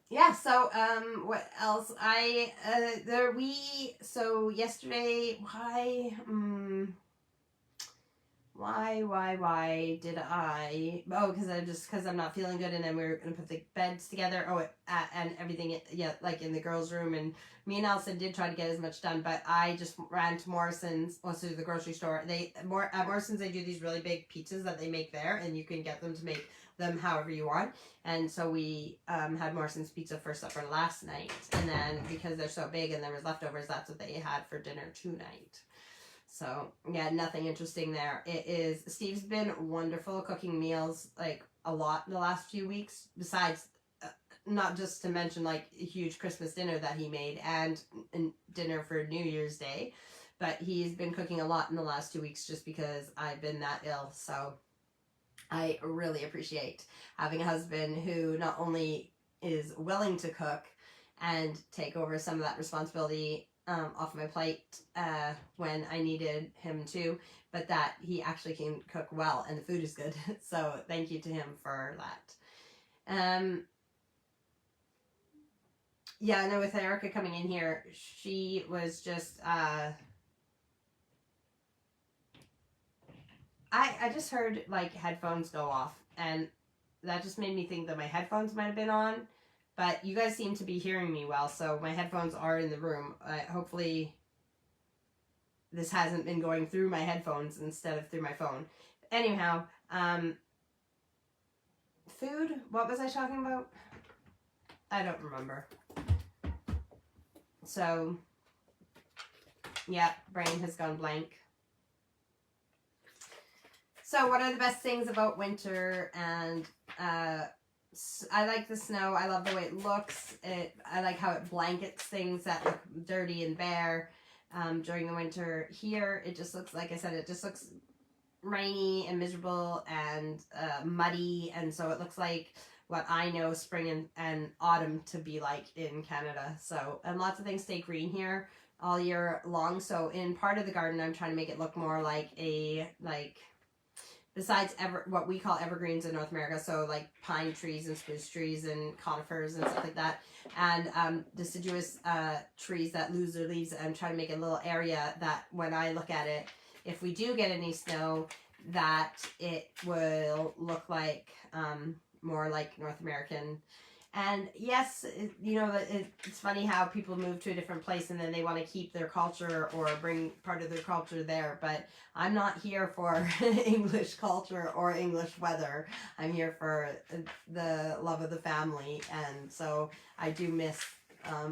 yeah, so, what else? So yesterday, why did I, because I'm not feeling good, and then we were going to put the beds together, and everything, yeah, like in the girls' room, and me and Elson did try to get as much done, but I just ran to Morrison's, to the grocery store. At Morrison's, they do these really big pizzas that they make there, and you can get them to make them however you want, and so we had Morrison's pizza for supper last night, and then because they're so big and there was leftovers, that's what they had for dinner tonight. So, yeah, nothing interesting there. Steve's been wonderful cooking meals, like, a lot in the last few weeks, besides, not just to mention, like, a huge Christmas dinner that he made and dinner for New Year's Day, but he's been cooking a lot in the last 2 weeks just because I've been that ill, so I really appreciate having a husband who not only is willing to cook and take over some of that responsibility off my plate when I needed him to, but that he actually can cook well and the food is good. So thank you to him for that. Yeah, I know with Erica coming in here, she was just I just heard like headphones go off, and that just made me think that my headphones might have been on. But you guys seem to be hearing me well, so my headphones are in the room. Hopefully this hasn't been going through my headphones instead of through my phone. Anyhow, food? What was I talking about? I don't remember. So, yeah, brain has gone blank. So what are the best things about winter? And I like the snow. I love the way it looks. I like how it blankets things that look dirty and bare during the winter. Here, it just looks, like I said, it just looks rainy and miserable and muddy. And so it looks like what I know spring and autumn to be like in Canada. So, and lots of things stay green here all year long. So in part of the garden, I'm trying to make it look more like besides what we call evergreens in North America, so like pine trees and spruce trees and conifers and stuff like that, and deciduous trees that lose their leaves, and try to make a little area that when I look at it, if we do get any snow, that it will look like more like North American. And yes, it's funny how people move to a different place and then they want to keep their culture or bring part of their culture there. But I'm not here for English culture or English weather. I'm here for the love of the family. And so I do miss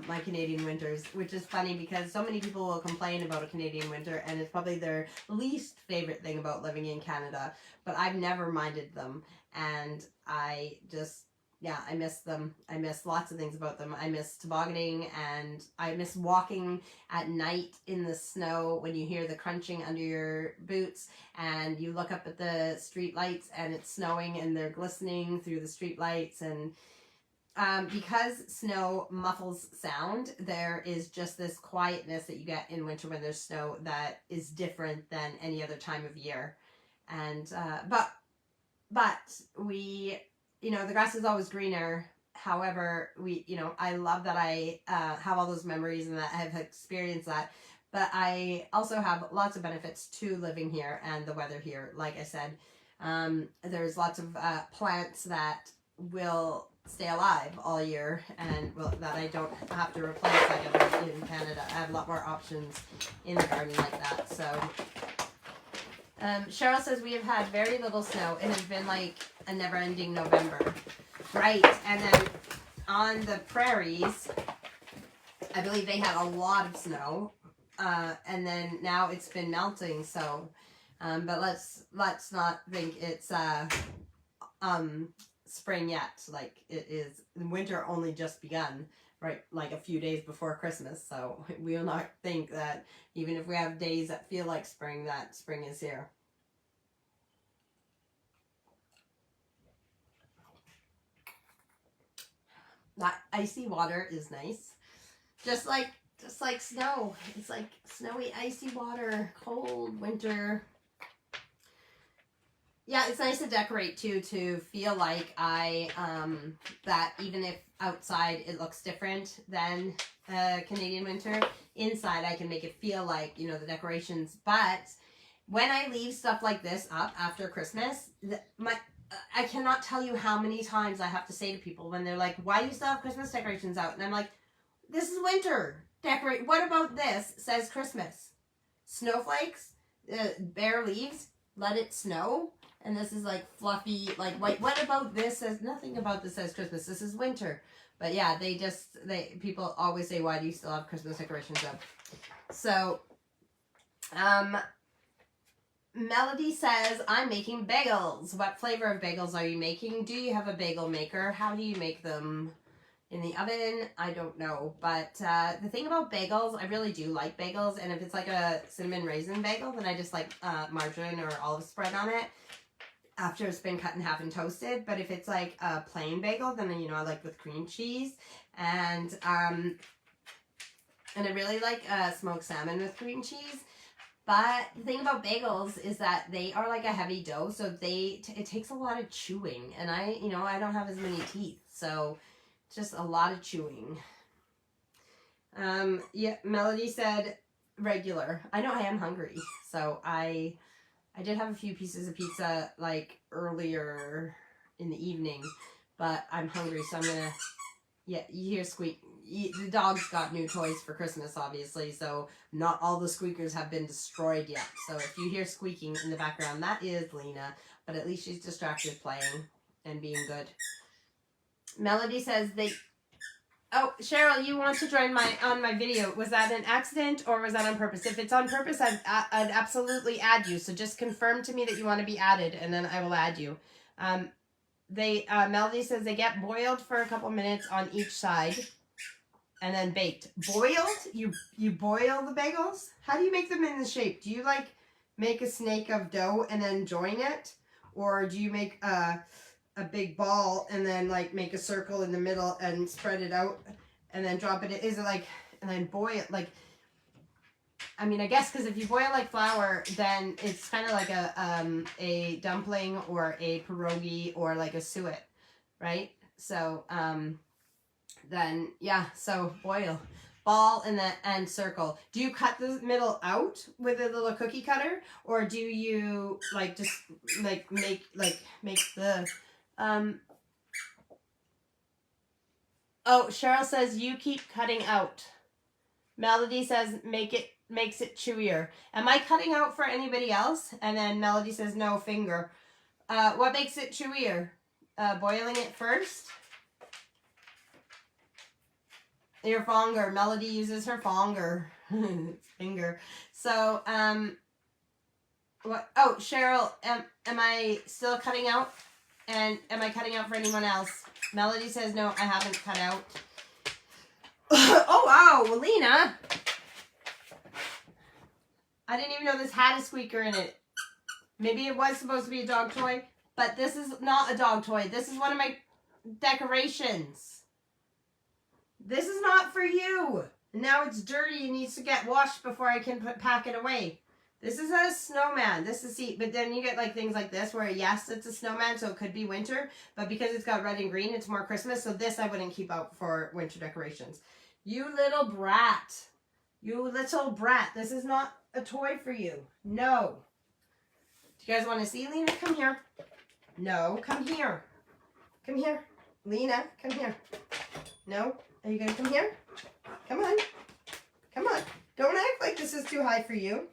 my Canadian winters, which is funny because so many people will complain about a Canadian winter and it's probably their least favorite thing about living in Canada. But I've never minded them. And I miss them. I miss lots of things about them. I miss tobogganing, and I miss walking at night in the snow when you hear the crunching under your boots and you look up at the street lights and it's snowing and they're glistening through the street lights. And because snow muffles sound, there is just this quietness that you get in winter when there's snow that is different than any other time of year. And but we, the grass is always greener. However, I love that I have all those memories and that I have experienced that. But I also have lots of benefits to living here and the weather here. Like I said, there's lots of plants that will stay alive all year, and that I don't have to replace like I do in Canada. I have a lot more options in the garden like that. So Cheryl says we have had very little snow. It has been like a never-ending November. Right, and then on the prairies, I believe they had a lot of snow, and then now it's been melting. So, but let's not think it's spring yet. Like, it is, winter only just begun, right? Like a few days before Christmas. So we will not think that even if we have days that feel like spring, that spring is here. That icy water is nice. Just like snow. It's like snowy, icy water, cold winter. Yeah, it's nice to decorate too, to feel like that even if outside it looks different than Canadian winter, inside I can make it feel like, the decorations. But when I leave stuff like this up after Christmas, I cannot tell you how many times I have to say to people when they're like, why do you still have Christmas decorations out? And I'm like, this is winter. Decorate. What about this? Says Christmas. Snowflakes, bare leaves, let it snow. And this is like fluffy, like white. What about this? Says nothing about this says Christmas. This is winter. But yeah, people always say, why do you still have Christmas decorations up? So, Melody says, I'm making bagels. What flavor of bagels are you making? Do you have a bagel maker? How do you make them? In the oven? I don't know. But the thing about bagels, I really do like bagels. And if it's like a cinnamon raisin bagel, then I just like margarine or olive spread on it after it's been cut in half and toasted. But if it's like a plain bagel, then I like with cream cheese. And I really like smoked salmon with cream cheese. But the thing about bagels is that they are like a heavy dough, so it takes a lot of chewing, and I don't have as many teeth, so just a lot of chewing. Yeah, Melody said regular. I know I am hungry, so I did have a few pieces of pizza like earlier in the evening, but I'm hungry, so I'm gonna. Yeah, you hear squeak. The dog's got new toys for Christmas, obviously, so not all the squeakers have been destroyed yet. So if you hear squeaking in the background, that is Lena, but at least she's distracted playing and being good. Melody says Oh, Cheryl, you want to join on my video. Was that an accident or was that on purpose? If it's on purpose, I'd absolutely add you. So just confirm to me that you want to be added, and then I will add you. Melody says they get boiled for a couple minutes on each side and then baked. Boiled? You boil the bagels? How do you make them in the shape? Do you like make a snake of dough and then join it? Or do you make a big ball and then like make a circle in the middle and spread it out and then drop it in? Is it like, and then boil, like, I mean, I guess because if you boil like flour, then it's kind of like a dumpling or a pierogi or like a suet, right? So then yeah, so boil, ball and circle. Do you cut the middle out with a little cookie cutter, or do you like just like make the Oh, Cheryl says you keep cutting out. Melody says makes it chewier. Am I cutting out for anybody else? And then Melody says no, finger. What makes it chewier? Boiling it first? Your fonger. Melody uses her fonger. Finger. So, what? Oh, Cheryl, am I still cutting out? And am I cutting out for anyone else? Melody says no, I haven't cut out. Oh, wow, Lena. I didn't even know this had a squeaker in it. Maybe it was supposed to be a dog toy, but this is not a dog toy. This is one of my decorations. This is not for you. Now it's dirty and needs to get washed before I can pack it away. This is a snowman. This is, see, but then you get like things like this where yes, it's a snowman, so it could be winter, but because it's got red and green, it's more Christmas. So this I wouldn't keep out for winter decorations. You little brat. You little brat. This is not a toy for you. No. Do you guys want to see Lena? Come here. No, come here. Come here. Lena, come here. No? Are you going to come here? Come on. Come on. Don't act like this is too high for you.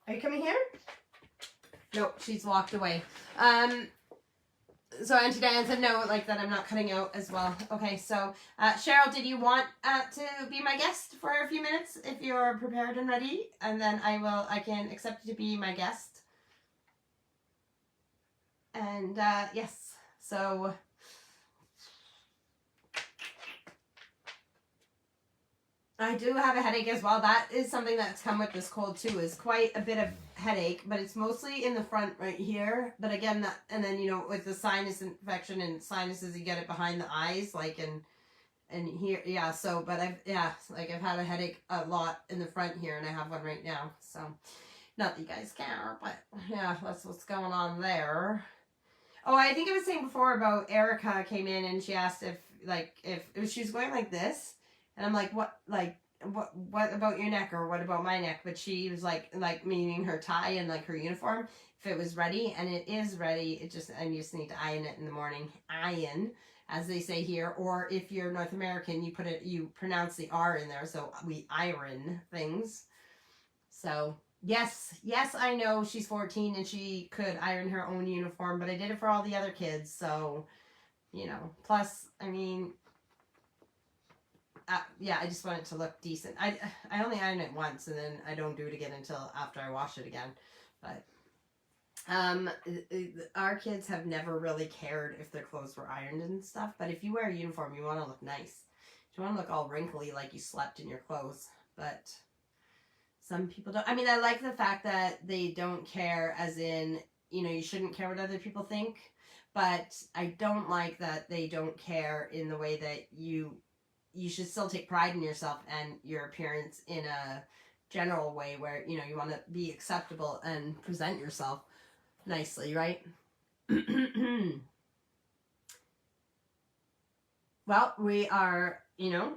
Are you coming here? Nope, she's walked away. So Auntie Diane said no, like that I'm not cutting out as well. Okay, so Cheryl, did you want to be my guest for a few minutes if you're prepared and ready? And then I can accept you to be my guest. And yes, so I do have a headache as well. That is something that's come with this cold too, is quite a bit of headache, but it's mostly in the front right here. But again, and then, you know, with the sinus infection and sinuses, you get it behind the eyes, like, and here, yeah, so, but I've had a headache a lot in the front here, and I have one right now, so, not that you guys care, but yeah, that's what's going on there. Oh, I think I was saying before about Erica came in, and she asked if she was going like this, and I'm like, what about your neck, or what about my neck? But she was like meaning her tie and like her uniform, if it was ready, and it is ready. I just need to iron it in the morning. Iron, as they say here, or if you're North American, you pronounce the R in there, so we iron things. So yes, I know she's 14 and she could iron her own uniform, but I did it for all the other kids, so, you know, plus, I mean, yeah, I just want it to look decent. I only iron it once, and then I don't do it again until after I wash it again. But our kids have never really cared if their clothes were ironed and stuff. But if you wear a uniform, you want to look nice. You want to look all wrinkly like you slept in your clothes. But some people don't. I mean, I like the fact that they don't care, as in, you know, you shouldn't care what other people think. But I don't like that they don't care in the way that you should still take pride in yourself and your appearance in a general way where, you know, you want to be acceptable and present yourself nicely, right? Well, we are, you know,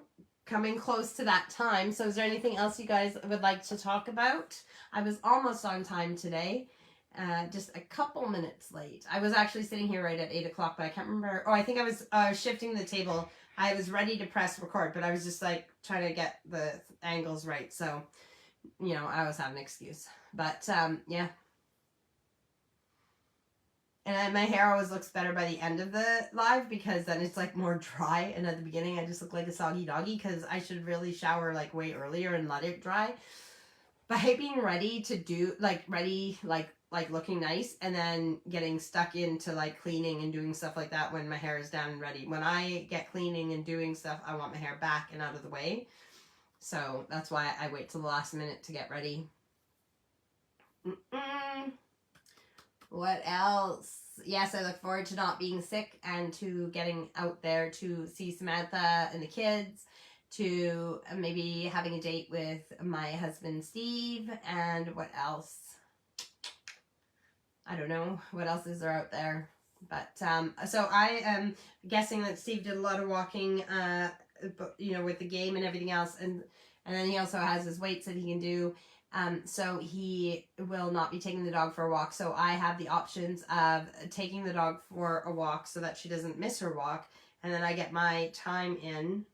coming close to that time. So is there anything else you guys would like to talk about? I was almost on time today. Just a couple minutes late. I was actually sitting here right at 8 o'clock, but I can't remember. Oh, I think I was shifting the table. I was ready to press record, but I was just like trying to get the angles right. So, you know, I always have an excuse. But yeah. And my hair always looks better by the end of the live, because then it's like more dry. And at the beginning, I just look like a soggy doggy, because I should really shower like way earlier and let it dry. By being ready to do, like looking nice, and then getting stuck into like cleaning and doing stuff like that when my hair is down and ready. When I get cleaning and doing stuff, I want my hair back and out of the way. So that's why I wait till the last minute to get ready. What else? Yes, I look forward to not being sick and to getting out there to see Samantha and the kids to maybe having a date with my husband Steve, and what else? I don't know what else is there out there. But so I am guessing that Steve did a lot of walking, you know, with the game and everything else, and then he also has his weights that he can do. So he will not be taking the dog for a walk. So I have the options of taking the dog for a walk so that she doesn't miss her walk, and then I get my time in.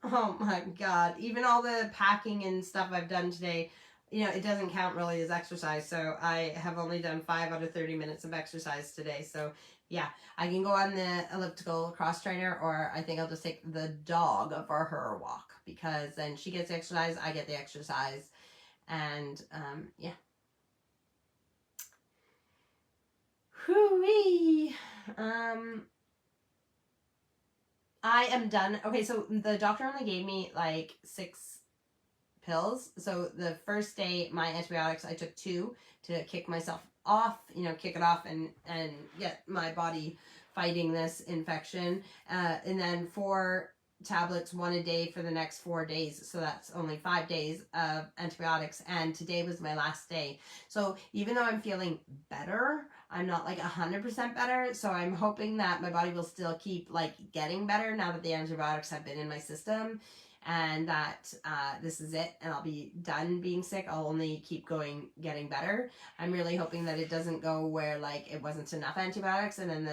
Oh my God! Even all the packing and stuff I've done today, you know, it doesn't count really as exercise. So I have only done 5 out of 30 minutes of exercise today. So yeah, I can go on the elliptical cross trainer, or I think I'll just take the dog for her walk, because then she gets exercise, I get the exercise, and yeah. Whoo-wee. I am done. Okay, so the doctor only gave me like 6 pills. So the first day, my antibiotics, I took 2 to kick myself off, you know, kick it off and get my body fighting this infection. And then 4 tablets, 1 a day for the next 4 days. So that's only 5 days of antibiotics. And today was my last day. So even though I'm feeling better, I'm not like 100% better. So I'm hoping that my body will still keep like getting better now that the antibiotics have been in my system, and that this is it, and I'll be done being sick. I'll only keep going, getting better. I'm really hoping that it doesn't go where like it wasn't enough antibiotics and then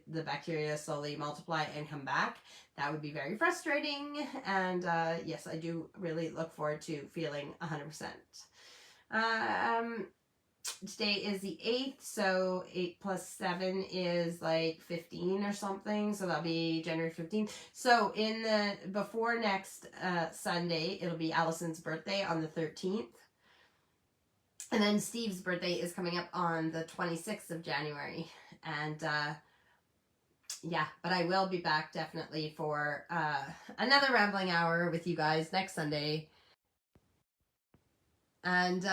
the bacteria slowly multiply and come back. That would be very frustrating. And yes, I do really look forward to feeling 100%. Today is the 8th, so 8 plus 7 is like 15 or something, so that'll be January 15th. So in the before next Sunday, it'll be Allison's birthday on the 13th, and then Steve's birthday is coming up on the 26th of January. And yeah, but I will be back definitely for another rambling hour with you guys next Sunday. And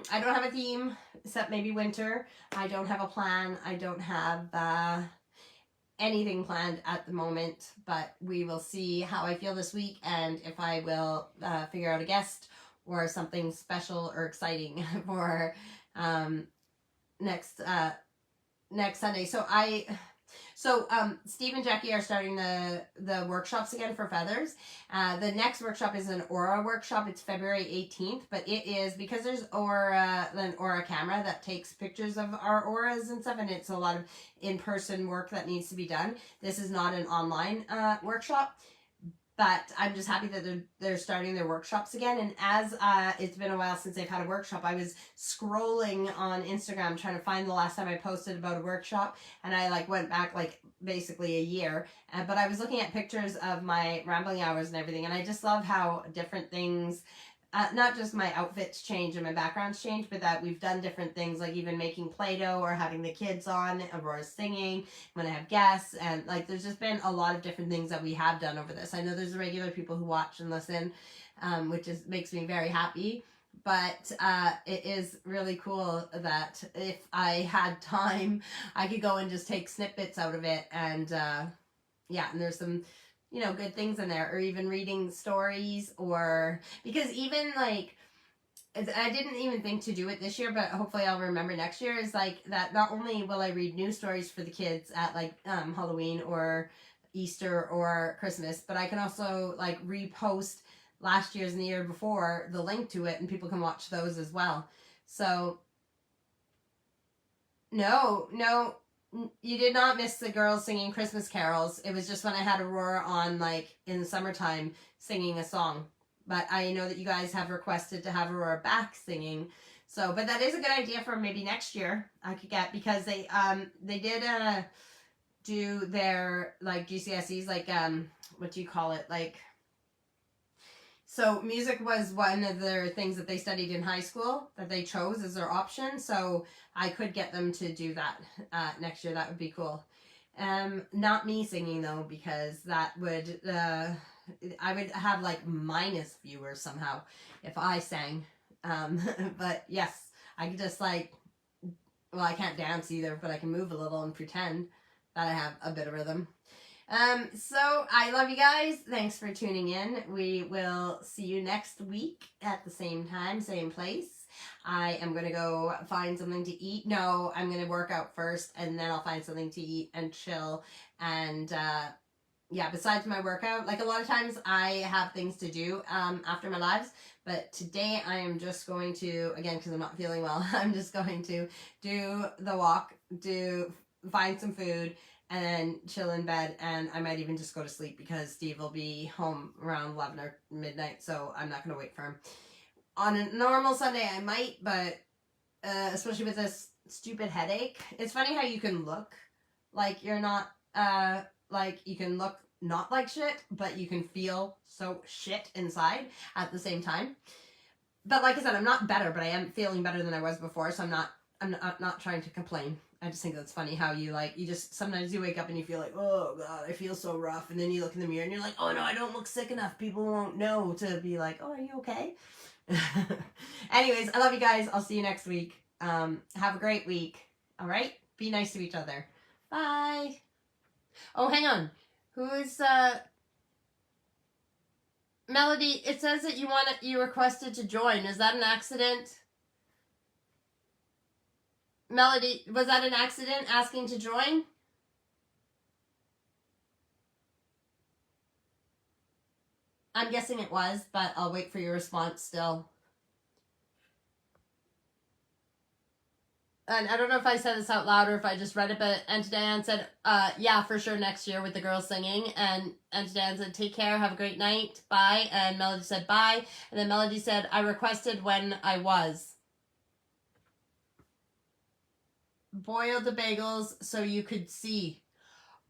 I don't have a theme except maybe winter. I don't have a plan. I don't have anything planned at the moment, but we will see how I feel this week and if I will figure out a guest or something special or exciting for next Sunday. So Steve and Jackie are starting the workshops again for feathers. The next workshop is an aura workshop. It's February 18th, but it is because there's an aura camera that takes pictures of our auras and stuff, and it's a lot of in-person work that needs to be done. This is not an online workshop. But I'm just happy that they're starting their workshops again. And as it's been a while since they've had a workshop, I was scrolling on Instagram trying to find the last time I posted about a workshop. And I like went back like basically a year. But I was looking at pictures of my rambling hours and everything. And I just love how different things, not just my outfits change and my backgrounds change, but that we've done different things, like even making Play-Doh or having the kids on, Aurora's singing when I have guests, and like there's just been a lot of different things that we have done over this. I know there's regular people who watch and listen, which makes me very happy. But it is really cool that if I had time, I could go and just take snippets out of it, and yeah, and there's some, you know, good things in there, or even reading stories, or because even like I didn't even think to do it this year, but hopefully I'll remember next year, is like that not only will I read news stories for the kids at like Halloween or Easter or Christmas, but I can also like repost last year's and the year before the link to it, and people can watch those as well. So no, you did not miss the girls singing Christmas carols. It was just when I had Aurora on, like, in the summertime singing a song. But I know that you guys have requested to have Aurora back singing. So, but that is a good idea for maybe next year I could get, because they did do their, like, GCSEs, like, what do you call it? Like, so music was one of their things that they studied in high school that they chose as their option. So I could get them to do that next year. That would be cool. Not me singing though, because that would, I would have like minus viewers somehow if I sang. But yes, I could just like, well, I can't dance either, but I can move a little and pretend that I have a bit of rhythm. So I love you guys. Thanks for tuning in. We will see you next week at the same time, same place. I am going to go find something to eat. No, I'm going to work out first and then I'll find something to eat and chill. And yeah, besides my workout, like a lot of times I have things to do after my lives. But today I am just going to, again, because I'm not feeling well, I'm just going to do the walk, find some food, and then chill in bed, and I might even just go to sleep because Steve will be home around 11 or midnight, so I'm not going to wait for him. On a normal Sunday, I might, but especially with this stupid headache, it's funny how you can look like you're not, like you can look not like shit, but you can feel so shit inside at the same time. But like I said, I'm not better, but I am feeling better than I was before, so I'm not trying to complain. I just think that's funny how you just, sometimes you wake up and you feel like, oh God, I feel so rough. And then you look in the mirror and you're like, oh no, I don't look sick enough. People won't know to be like, oh, are you okay? Anyways, I love you guys. I'll see you next week. Have a great week. All right? Be nice to each other. Bye. Oh, hang on. Who is, Melody, it says that you requested to join. Is that an accident? Melody, was that an accident asking to join? I'm guessing it was, but I'll wait for your response still. And I don't know if I said this out loud or if I just read it, but Auntie Diane said, yeah, for sure next year with the girls singing. And Auntie Diane said, take care, have a great night, bye. And Melody said, bye. And then Melody said, I requested when I was. Boiled the bagels so you could see.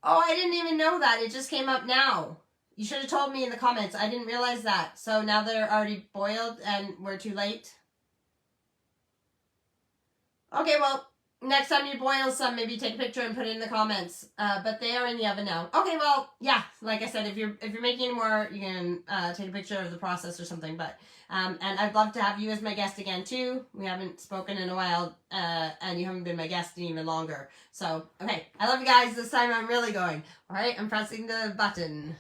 Oh, I didn't even know that. It just came up now. You should have told me in the comments. I didn't realize that. So now they're already boiled and we're too late. Okay, well, next time you boil some, maybe take a picture and put it in the comments. But they are in the oven now. Okay, well, yeah, like I said, if you're making any more, you can take a picture of the process or something. But and I'd love to have you as my guest again too. We haven't spoken in a while, and you haven't been my guest in even longer. So, okay, I love you guys. This time I'm really going. All right, I'm pressing the button.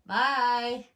Bye.